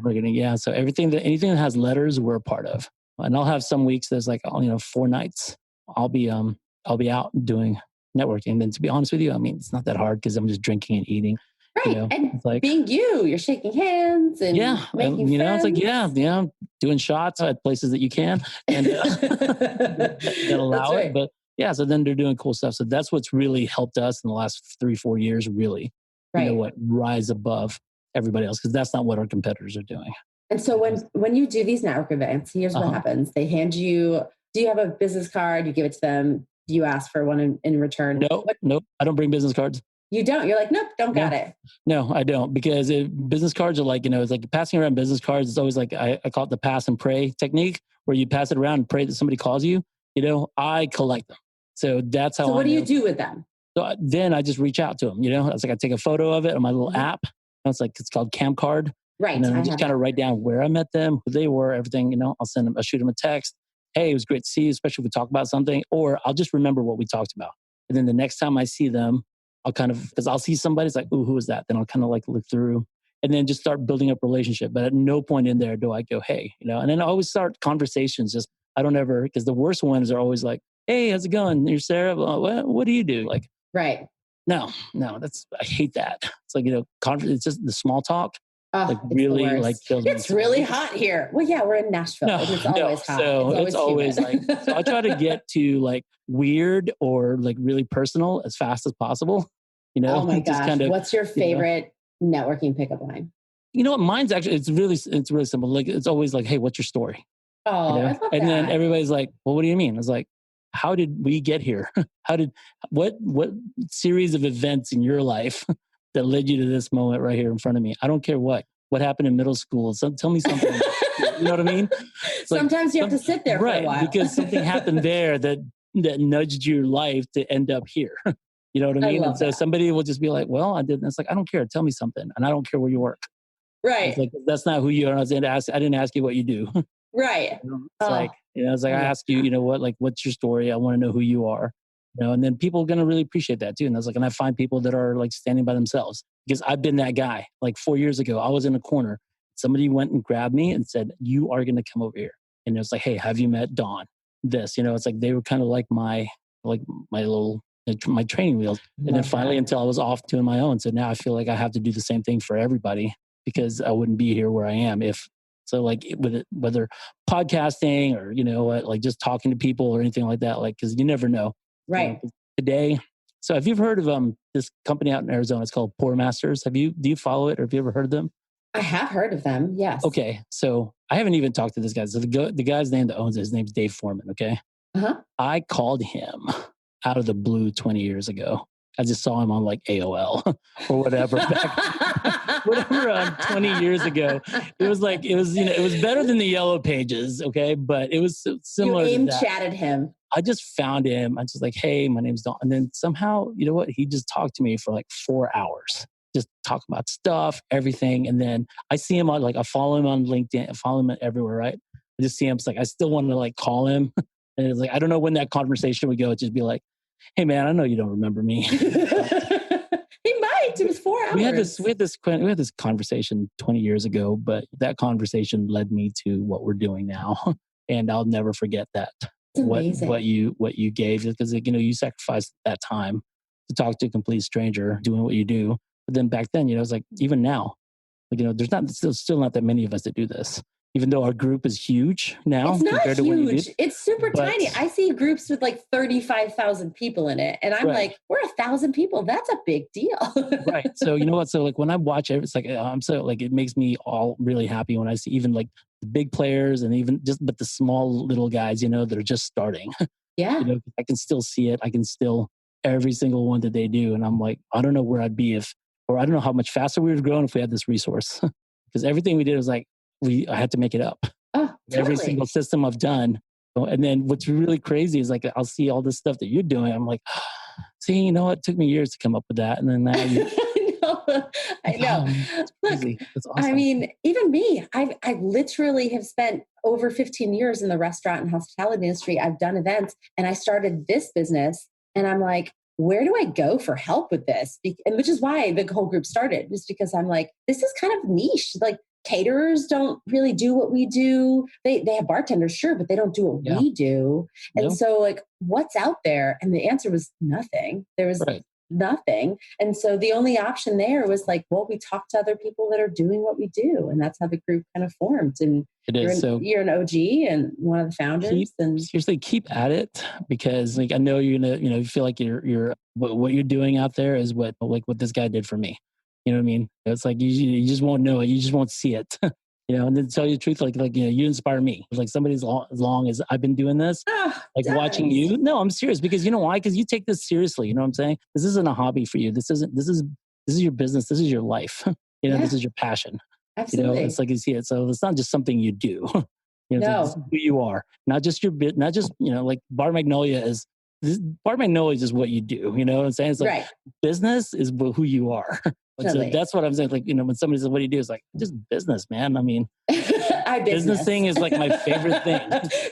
So anything that has letters, we're a part of. And I'll have some weeks there's 4 nights. I'll be out doing networking. And then to be honest with you, I mean, it's not that hard because I'm just drinking and eating. Right. And being you're shaking hands and making friends. It's like, doing shots at places that you can and that allow it. But so then they're doing cool stuff. So that's what's really helped us in the last 3-4 years, really, rise above everybody else. Because that's not what our competitors are doing. And so when you do these network events, here's what happens. They hand you, do you have a business card? You give it to them. Do you ask for one in return? Nope. I don't bring business cards. You don't? You're like, nope, got it. No, I don't. Because business cards are like, it's like passing around business cards. It's always like, I call it the pass and pray technique, where you pass it around and pray that somebody calls you. I collect them. So that's how. So what do you do with them? So then I just reach out to them. It's like I take a photo of it on my little app. It's called Camp Card. Right. And then I just kind of write down where I met them, who they were, everything. I'll shoot them a text. Hey, it was great to see you, especially if we talk about something. Or I'll just remember what we talked about. And then the next time I see them, I'll because I'll see somebody, it's like, ooh, who is that? Then I'll kind of look through and then just start building up relationship. But at no point in there do I go, hey, and then I always start conversations. I don't ever, because the worst ones are always like, hey, how's it going? You're Sarah. What do you do? Right. No, I hate that. It's like, it's just the small talk. Oh, really kills me. It's really hot here. Well, yeah, we're in Nashville. It's always hot. So it's always so I try to get to weird or really personal as fast as possible. Oh my gosh. What's your favorite networking pickup line? You know what? Mine's actually, it's really simple. It's always like, hey, what's your story? Oh, I love that. And then everybody's like, well, what do you mean? I was like, how did we get here? What series of events in your life that led you to this moment right here in front of me? I don't care what happened in middle school. So tell me something. You know what I mean? Sometimes you have to sit there for a while. Because something happened there that nudged your life to end up here. You know what I mean? And so somebody will just be like, well, I did. And it's like, I don't care. Tell me something. And I don't care where you work. Right. It's like, that's not who you are. I didn't ask you what you do. Right. It's like, it's like, I ask you, what, like, what's your story? I want to know who you are, and then people are going to really appreciate that too. And I was like, and I find people that are like standing by themselves, because I've been that guy. Like 4 years ago, I was in a corner. Somebody went and grabbed me and said, you are going to come over here. And it was like, hey, have you met Don? It's like, they were kind of like my little, my training wheels. And then finally, until I was off doing my own. So now I feel like I have to do the same thing for everybody, because I wouldn't be here where I am if. So like whether podcasting or, like just talking to people or anything like that, like, cause you never know. Right. Today. So have you heard of this company out in Arizona? It's called Pour Masters. Do you follow it, or have you ever heard of them? I have heard of them. Yes. Okay. So I haven't even talked to this guy. So the guy's name that owns it, his name's Dave Foreman. Okay. Uh-huh. I called him out of the blue 20 years ago. I just saw him on like AOL or whatever. 20 years ago. It was better than the Yellow Pages. Okay. But it was similar. You chatted him. I just found him. I was like, hey, my name's Don. And then somehow, you know what? He just talked to me for like 4 hours. Just talk about stuff, everything. And then I see him on, like, I follow him on LinkedIn, I follow him everywhere, right? I just see him. It's like, I still want to like call him. And it's like, I don't know when that conversation would go. It'd just be like, hey man, I know you don't remember me. He might. It was 4 hours. We had this conversation 20 years ago, but that conversation led me to what we're doing now. And I'll never forget that. What you gave, because you sacrificed that time to talk to a complete stranger doing what you do. But then back then, it's like, even now, like, there's still not that many of us that do this, even though our group is huge now. It's not huge. It's super tiny. I see groups with like 35,000 people in it. And I'm like, we're 1,000 people. That's a big deal. Right. So you know what? So like when I watch it, it's like, I'm so like, it makes me all really happy when I see even like the big players and even but the small little guys, that are just starting. Yeah. I can still see it. I can still every single one that they do. And I'm like, I don't know where I'd be or I don't know how much faster we would grow if we had this resource. Because everything we did was like, I had to make it up. Oh, totally. Every single system I've done. And then what's really crazy is like, I'll see all this stuff that you're doing. I'm like, see, you know what? It took me years to come up with that. And then now you... I know. Look, that's awesome. I mean, even me, I literally have spent over 15 years in the restaurant and hospitality industry. I've done events, and I started this business, and I'm like, where do I go for help with this? And which is why the whole group started, just because I'm like, this is kind of niche. Like, caterers don't really do what we do. They have bartenders, sure, but they don't do what we do. And so like, what's out there? And the answer was nothing. There was nothing. And so the only option there was like, well, we talk to other people that are doing what we do. And that's how the group kind of formed. And you're an OG and one of the founders. Seriously, keep at it, because like, I know you're going to, you feel like you're what you're doing out there is what this guy did for me. You know what I mean? It's like, you just won't know it. You just won't see it. And then to tell you the truth, like, you inspire me. Like somebody as long as I've been doing this, watching you. No, I'm serious, because you know why? Because you take this seriously. You know what I'm saying? This isn't a hobby for you. This is your business. This is your life. This is your passion. Absolutely. It's like you see it. So it's not just something you do. No. Like, this is who you are. Not just like Bar Magnolia is. Bar Magnolia is just what you do. You know what I'm saying? It's like business is who you are. So that's what I'm saying. Like, when somebody says, what do you do? It's like, just business, man. I mean, business thing is like my favorite thing.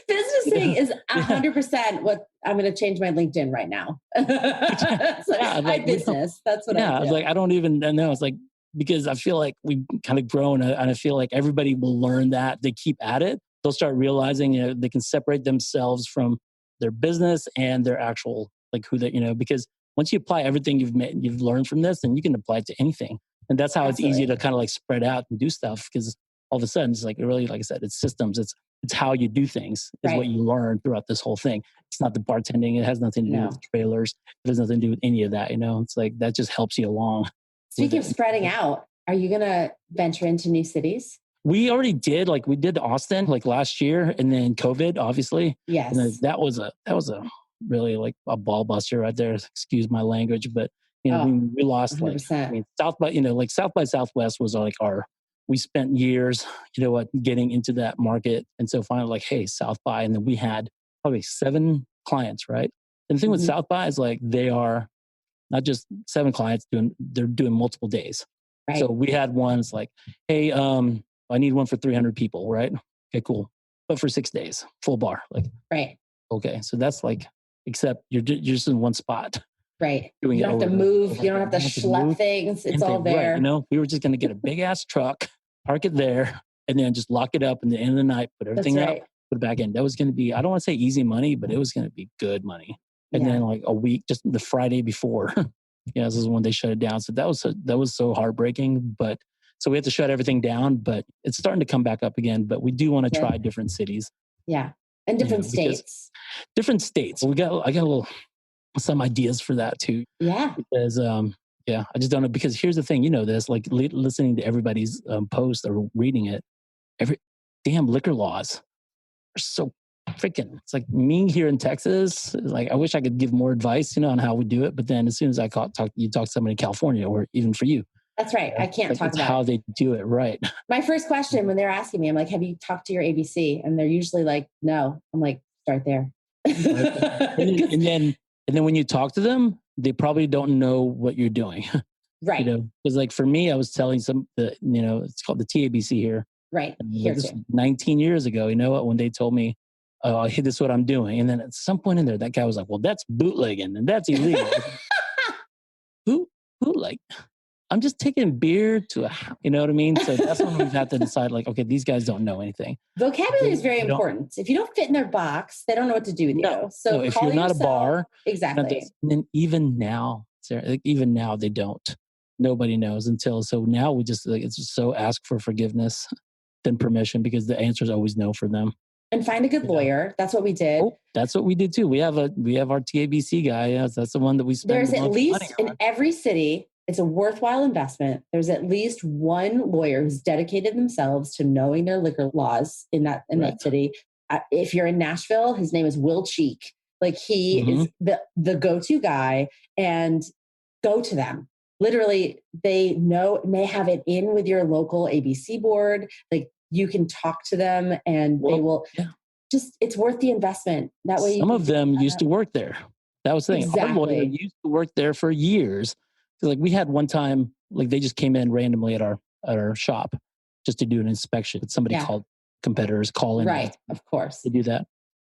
Business thing is 100% what I'm going to change my LinkedIn right now. My business. That's what I do. Like, I don't even know. It's like, because I feel like we've kind of grown, and I feel like everybody will learn that. They keep at it. They'll start realizing, they can separate themselves from their business and their actual, like, who they, because once you apply everything you've learned from this, then you can apply it to anything. And that's how it's easy to kind of like spread out and do stuff, because all of a sudden it's like, really, like I said, it's systems. It's how you do things is what you learn throughout this whole thing. It's not the bartending. It has nothing to do with trailers. It has nothing to do with any of that. It's like, that just helps you along. Speaking of spreading out, are you going to venture into new cities? We already did. Like, we did Austin like last year, and then COVID, obviously. Yes. And that was a really like a ball buster right there. Excuse my language, but You know, we lost 100%. like, South by Southwest was like we spent years, getting into that market. And so finally like, hey, South by, and then we had probably 7 clients, right? And the thing with South by is like, they are not just 7 clients they're doing multiple days. Right. So we had ones like, hey, I need one for 300 people, right? Okay, cool. But for 6 days, full bar. Like, right. Okay. So that's like, except you're just in one spot. Right. You don't have to move. You don't have to schlep things. It's all there. Right. We were just going to get a big ass truck, park it there, and then just lock it up. And at the end of the night, put everything up, put it back in. That was going to be, I don't want to say easy money, but it was going to be good money. And then like a week, just the Friday before, this is when they shut it down. So that was so heartbreaking. But so we had to shut everything down, but it's starting to come back up again. But we do want to try different cities. Yeah. And different states. Different states. I got some ideas for that too. Yeah. Because I just don't know. Because here's the thing, this, like listening to everybody's post or reading it, every damn liquor laws are so freaking. It's like me here in Texas. Like I wish I could give more advice, on how we do it. But then as soon as I talk to somebody in California, or even for you. That's right. I can't talk about how they do it. Right. My first question when they're asking me, I'm like, have you talked to your ABC? And they're usually like, no. I'm like, start there. And then when you talk to them, they probably don't know what you're doing. Right. Because like for me, I was telling it's called the TABC here. Right. Here too. 19 years ago, when they told me, oh, hey, this is what I'm doing. And then at some point in there, that guy was like, well, that's bootlegging and that's illegal. Who like, I'm just taking beer to you know what I mean? So that's when we've had to decide like, okay, these guys don't know anything. Vocabulary is very important. If you don't fit in their box, they don't know what to do with you. So if you're not a bar. Exactly. And then even now, Sarah, they don't. Nobody knows so now we just it's just so ask for forgiveness than permission, because the answer is always no for them. And find a good lawyer. That's what we did. Oh, that's what we did too. We have our TABC guy. Yes, that's the one that we spend. There's at least in every city. It's a worthwhile investment. There's at least one lawyer who's dedicated themselves to knowing their liquor laws in that city. If you're in Nashville, his name is Will Cheek. Like he is the go-to guy, and go to them. Literally, they have it in with your local ABC board. Like you can talk to them, and they will it's worth the investment. That way, some of them used to work there. That was the thing. Exactly. Our lawyer used to work there for years. Like we had one time, like they just came in randomly at our shop just to do an inspection. Somebody called competitors, call in. Right, of course. To do that.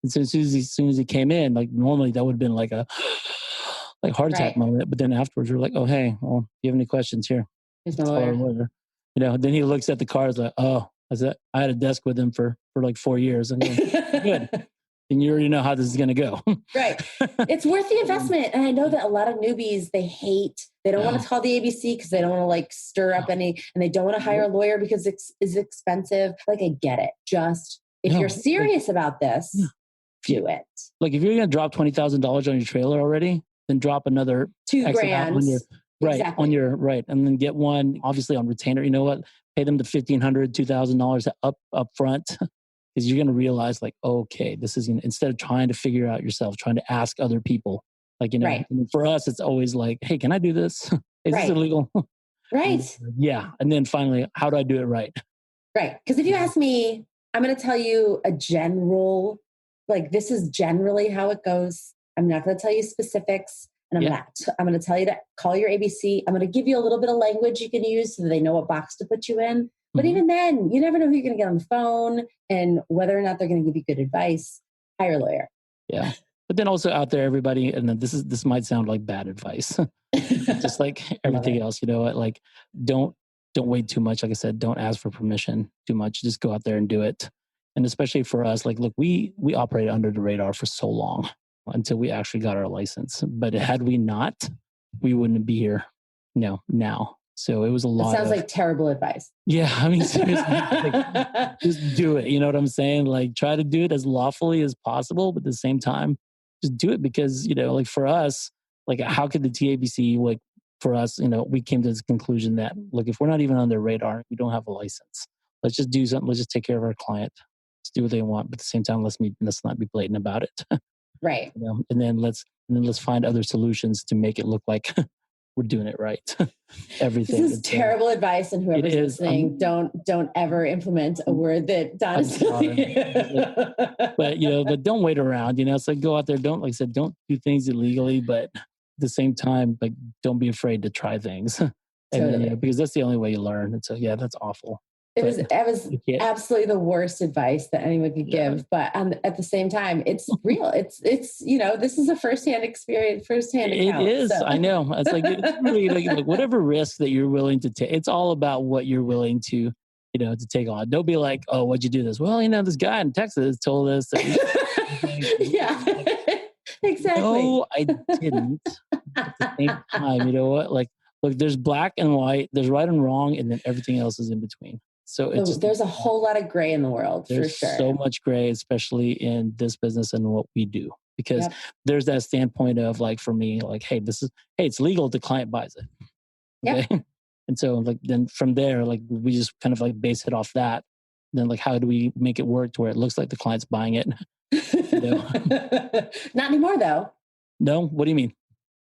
And so as soon as he came in, like normally that would have been like a heart attack moment. But then afterwards we're like, oh, hey, well, do you have any questions here? Here's my lawyer. Then he looks at the cards like, oh, I had a desk with him for like 4 years. And good. And you already know how this is going to go. Right. It's worth the investment. And I know that a lot of newbies, they don't want to call the ABC because they don't want to like stir up and they don't want to hire a lawyer because it's expensive. Like I get it. Just if you're serious about this, do it. Like if you're going to drop $20,000 on your trailer already, then drop another $2,000 on your and then get one obviously on retainer. You know what? Pay them the $1,500, $2,000 up front. Because you're going to realize like, okay, this is instead of trying to figure out yourself, trying to ask other people, like, for us, it's always like, hey, can I do this? Is this illegal? Right. Yeah. And then finally, how do I do it right? Right. Because if you ask me, I'm going to tell you a general, like this is generally how it goes. I'm not going to tell you specifics. And I'm going to tell you to call your ABC. I'm going to give you a little bit of language you can use so that they know what box to put you in. But even then, you never know who you're going to get on the phone and whether or not they're going to give you good advice. Hire a lawyer. Yeah. But then also out there, everybody, and then this might sound like bad advice, just like everything else, like don't wait too much. Like I said, don't ask for permission too much. Just go out there and do it. And especially for us, like, look, we operated under the radar for so long until we actually got our license. But had we not, we wouldn't be here now. So it was a lot. It sounds like terrible advice. Yeah. I mean, seriously, just do it. You know what I'm saying? Like try to do it as lawfully as possible, but at the same time, just do it because, like for us, like how could the TABC, like for us, we came to this conclusion that, look, if we're not even on their radar, we don't have a license. Let's just do something. Let's just take care of our client. Let's do what they want. But at the same time, let's not be blatant about it. Right. And then let's find other solutions to make it look like we're doing it right. Everything. This is terrible advice, and whoever's listening, don't ever implement a word that Don is but don't wait around. It's like go out there. Don't, like I said, don't do things illegally, but at the same time, like don't be afraid to try things. Totally. And because that's the only way you learn. And so that's awful. It was absolutely the worst advice that anyone could give, but at the same time, it's real. It's this is a firsthand experience, firsthand account. It is. So. I know. It's like it's really like whatever risk that you're willing to take. It's all about what you're willing to to take on. Don't be like, oh, what'd you do this? Well, this guy in Texas told us that. Yeah, exactly. No, I didn't. At the same time, you know what? Like, look, there's black and white, there's right and wrong, and then everything else is in between. So there's a whole lot of gray in the world, for sure. So much gray, especially in this business and what we do, because there's that standpoint of like, for me, like, hey, it's legal. The client buys it. Okay. Yep. And so like, then from there, like we just kind of like base it off that. Then like, how do we make it work to where it looks like the client's buying it? Not anymore though. No. What do you mean?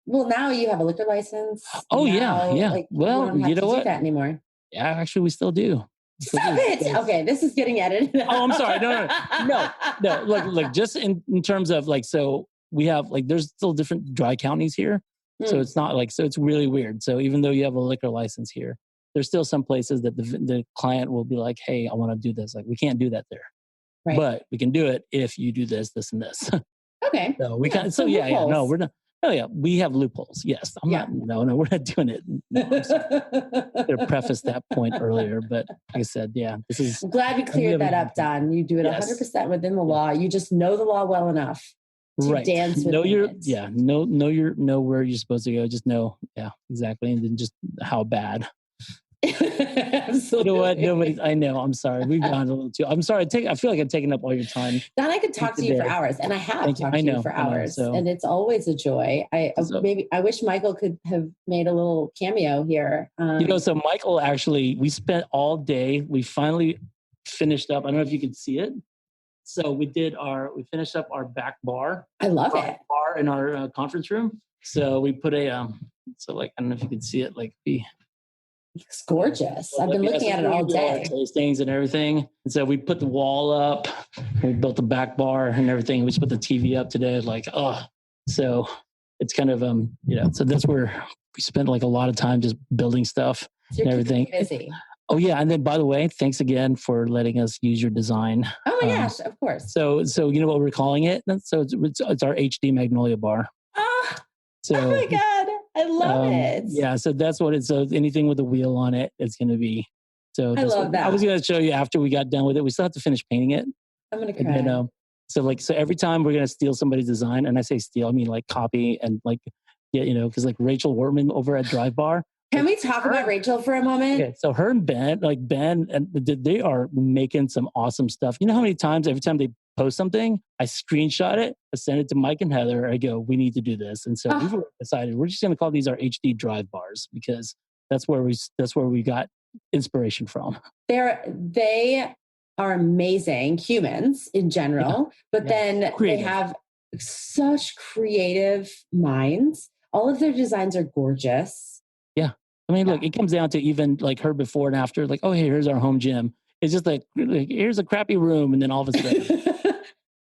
Well, now you have a liquor license. Oh now, yeah. Like, well, you don't have to do what? that anymore. Yeah, actually, we still do. Stop it! Okay, this is getting edited. Oh, I'm sorry. No. Look, just in terms of like, so we have like, there's still different dry counties here. So it's not like, so it's really weird. So even though you have a liquor license here, there's still some places that the client will be like, hey, I want to do this. Like, we can't do that there. Right. But we can do it if you do this, this, and this. Okay. So we can. So no, we're not. Oh yeah, we have loopholes. Yes, we're not doing it. No, I'm to preface that point earlier, but like I said, this is. I'm glad we cleared that up, Don. You do it 100% within the law. You just know the law well enough to dance with it. Know where you're supposed to go. Just know, exactly, and then just how bad. Absolutely. You know what? I know. I'm sorry. We've gone a little too. I'm sorry. I feel like I've taken up all your time. Don, I could talk to you for hours, and I have talked to you for hours, and it's always a joy. I wish Michael could have made a little cameo here. So Michael actually, we spent all day. We finally finished up. I don't know if you can see it. So we finished up our back bar. I love it. Bar in our conference room. So we put I don't know if you can see it. It's gorgeous. I've been looking at it all day. Tastings and everything. And so we put the wall up. We built the back bar and everything. We just put the TV up today. So it's kind of So that's where we spent like a lot of time just building stuff and everything. Busy. Oh yeah, and then by the way, thanks again for letting us use your design. Oh my gosh, of course. So you know what we're calling it? So it's our HD Magnolia bar. Oh my God. I love it. Yeah, so that's what it's. So anything with a wheel on it, it's going to be. So I love that. I was going to show you after we got done with it. We still have to finish painting it. I'm going to cry. So every time we're going to steal somebody's design, and I say steal, I mean like copy and because like Rachel Wortman over at Drive Bar. Can we talk about Rachel for a moment? Okay, so her and Ben, and they are making some awesome stuff. You know how many times every time they post something, I screenshot it, I send it to Mike and Heather. I go, we need to do this, and so we've decided we're just going to call these our HD Drive Bars because that's where we got inspiration from. They are amazing humans in general, but then creative. They have such creative minds. All of their designs are gorgeous. Yeah. I mean, look, it comes down to even like her before and after, like, oh, hey, here's our home gym. It's just like here's a crappy room. And then all of a sudden,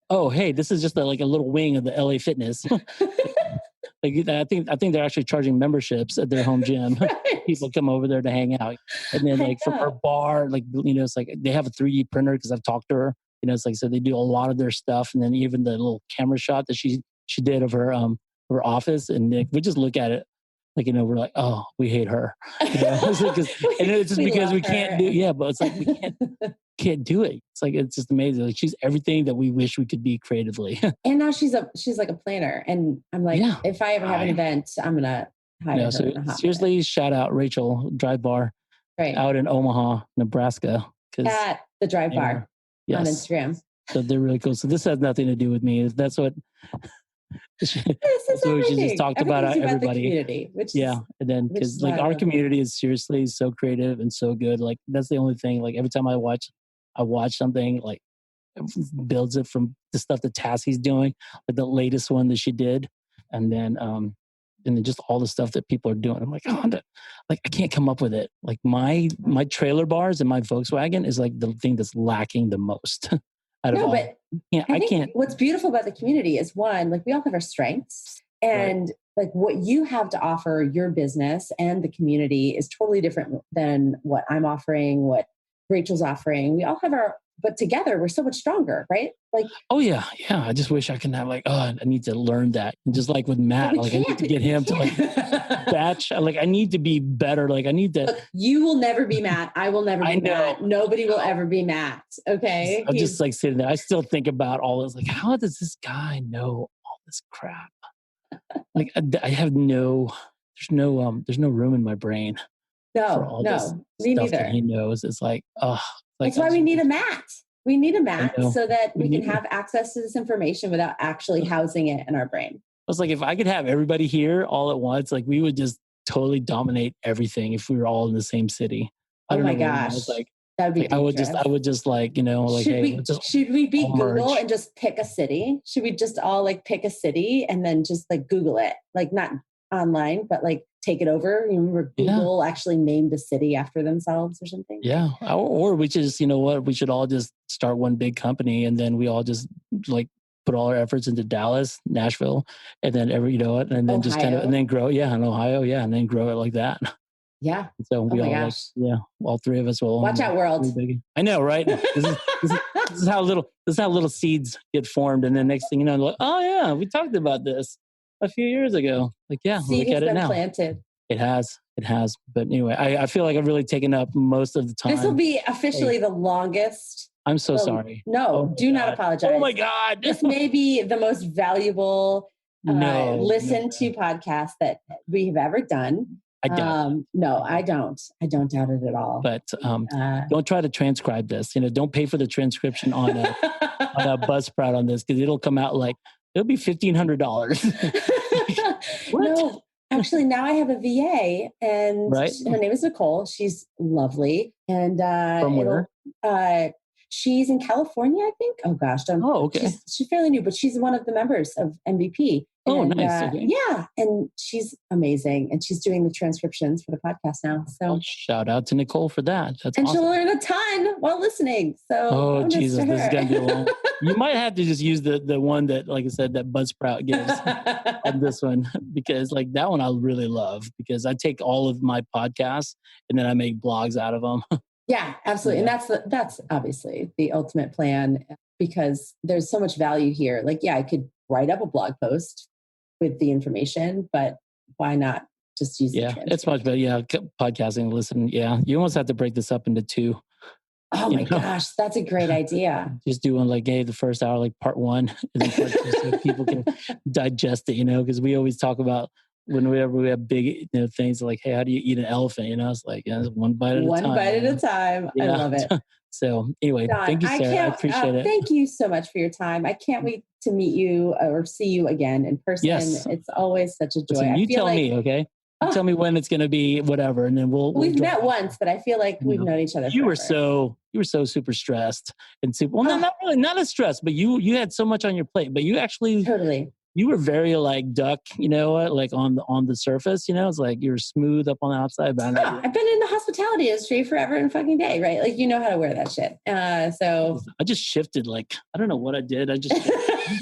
oh, hey, this is just a little wing of the LA Fitness. I think they're actually charging memberships at their home gym. Right. People come over there to hang out. And then from her bar, it's like they have a 3D printer because I've talked to her. It's like, so they do a lot of their stuff. And then even the little camera shot that she did of her office. And we just look at it. We're like, oh, we hate her. It's just because we can't do, but it's like, we can't do it. It's just amazing. Like she's everything that we wish we could be creatively. And now she's like a planner. And I'm like, if I ever have an event, I'm going to hire her. So seriously, shout out Rachel Drive Bar out in Omaha, Nebraska. At the Drive Bar on Instagram. So they're really cool. So this has nothing to do with me. That's what... This is so we just talked about everybody. The community, and then because our community is seriously so creative and so good. Like that's the only thing. Like every time I watch something, like builds it from the stuff that Tassie's doing, like the latest one that she did, and then and then just all the stuff that people are doing. I'm like, I can't come up with it. Like my trailer bars and my Volkswagen is like the thing that's lacking the most. But I can't. What's beautiful about the community is one, like we all have our strengths, and like what you have to offer your business and the community is totally different than what I'm offering, what Rachel's offering. We all have but together we're so much stronger, right? Like, oh yeah. I just wish I could have I need to learn that. And just like with Matt, I need to get him to batch. Like I need to be better. Like I need to. Look, you will never be Matt. I will never be Matt. Nobody will ever be Matt. Okay. I'm just like sitting there. I still think about all this. Like, how does this guy know all this crap? Like I have there's no room in my brain. No, me neither. That he knows. It's like, that's why we need a Matt. We need a Matt so that we can have access to this information without actually housing it in our brain. I was like, if I could have everybody here all at once, like we would just totally dominate everything if we were all in the same city. Oh my gosh. That'd be I would just like, should we be Google and just pick a city? Should we just all like pick a city and then just like Google it? Like not online, but like take it over. You remember Google actually named a city after themselves or something? Yeah. Or we just, we should all just start one big company and then we all just like put all our efforts into Dallas, Nashville, and then and then Ohio. Just kind of, and then grow. Yeah. In Ohio. Yeah. And then grow it like that. Yeah. So we all three of us will watch out, world. I know, right? This is how little seeds get formed. And then next thing you know, like, oh yeah, we talked about this a few years ago. Like, yeah, seed look at it now. Planted. It has. But anyway, I feel like I've really taken up most of the time. This will be officially the longest. I'm so sorry. No, do not apologize. Oh my God. This may be the most valuable listen to podcast that we have ever done. I don't. No, I don't. I don't doubt it at all. But don't try to transcribe this. Don't pay for the transcription on a Buzzsprout on this because it'll come out like it'll be $1,500. No, actually, now I have a VA, and her name is Nicole. She's lovely, and from where? She's in California, I think. Oh gosh, okay. She's fairly new, but she's one of the members of MVP. Oh, nice. Okay. Yeah, and she's amazing, and she's doing the transcriptions for the podcast now. So shout out to Nicole for that. That's and awesome. She'll learn a ton while listening. So Jesus, this is gonna be long. You might have to just use the one that, like I said, that Buzzsprout gives on this one because like that one I really love because I take all of my podcasts and then I make blogs out of them. Yeah, absolutely, and that's obviously the ultimate plan because there's so much value here. Like, yeah, I could write up a blog post with the information, but why not just use the transcript? It's much better. Yeah, podcasting, listen, you almost have to break this up into two. Oh my gosh, that's a great idea. Just doing like, hey, the first hour, like part one, and then part two, so people can digest it, because we always talk about whenever we have big things like, hey, how do you eat an elephant? It's like one bite at a time. One bite at a time. I love it. So anyway, Don, thank you, Sarah. I appreciate it. Thank you so much for your time. I can't wait to meet you or see you again in person. Yes. It's always such a joy. Listen, you tell me, okay? You tell me when it's going to be, whatever, and then we've met once, but I feel like we've known each other. You were so super stressed and super. Well, not really, not as stressed, but you had so much on your plate. But you actually totally. You were very like duck, like on the surface, it's like you're smooth up on the outside. But I've been in the hospitality industry forever and fucking day, right? Like, how to wear that shit. So I just shifted, like, I don't know what I did. I just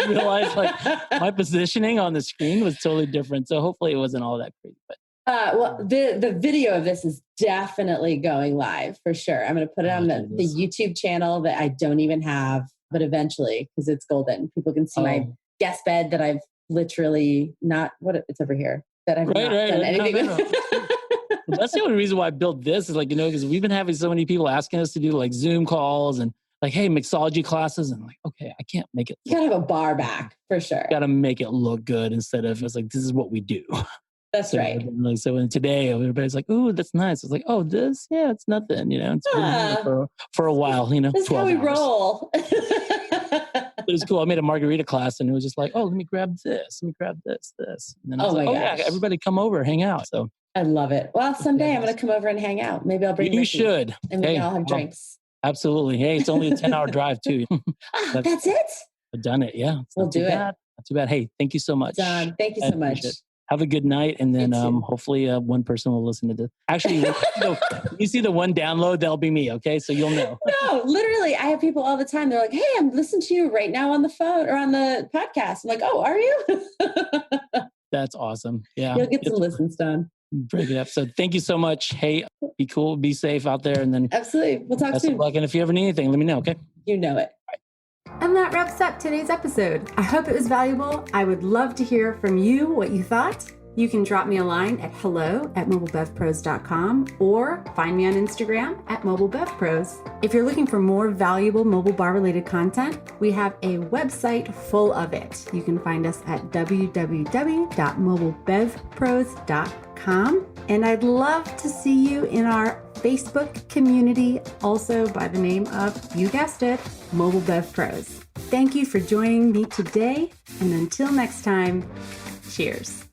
realized like my positioning on the screen was totally different. So hopefully it wasn't all that crazy, but. Well, the video of this is definitely going live for sure. I'm going to put it on the YouTube channel that I don't even have, but eventually, because it's golden. People can see my guest bed that I've literally it's over here that I've not done anything with. Well, that's the only reason why I built this is like, because we've been having so many people asking us to do like Zoom calls and like, hey, mixology classes. And I'm like, okay, I can't make it. You got to have a bar back for sure. Got to make it look good instead of it's like, this is what we do. That's right. So today everybody's like, "Oh, that's nice." It's like, "Oh, this, it's nothing." It's been for a while. This is how we roll. It was cool. I made a margarita class, and it was just like, "Oh, let me grab this. Let me grab this." And then I was like, yeah, everybody come over, hang out. So I love it. Well, someday I'm going to come over and hang out. Maybe I'll bring you. Should, and we can all have drinks. Absolutely. Hey, it's only a 10-hour drive too. That's it. I've done it. Yeah, we'll do it. Not too bad. Hey, thank you so much, Don. Thank you so much. Have a good night. And then hopefully one person will listen to this. Actually, you see the one download, that'll be me. Okay. So you'll know. No, literally. I have people all the time. They're like, hey, I'm listening to you right now on the phone or on the podcast. I'm like, oh, are you? That's awesome. Yeah. You'll get some listens done. Break it up. So thank you so much. Hey, be cool. Be safe out there. And then absolutely. We'll talk soon. And if you ever need anything, let me know. Okay. You know it. And that wraps up today's episode. I hope it was valuable. I would love to hear from you what you thought. You can drop me a line at hello@mobilebevpros.com or find me on Instagram at mobilebevpros. If you're looking for more valuable mobile bar related content, we have a website full of it. You can find us at www.mobilebevpros.com. And I'd love to see you in our Facebook community, also by the name of, you guessed it, Mobile Bev Pros. Thank you for joining me today. And until next time, cheers.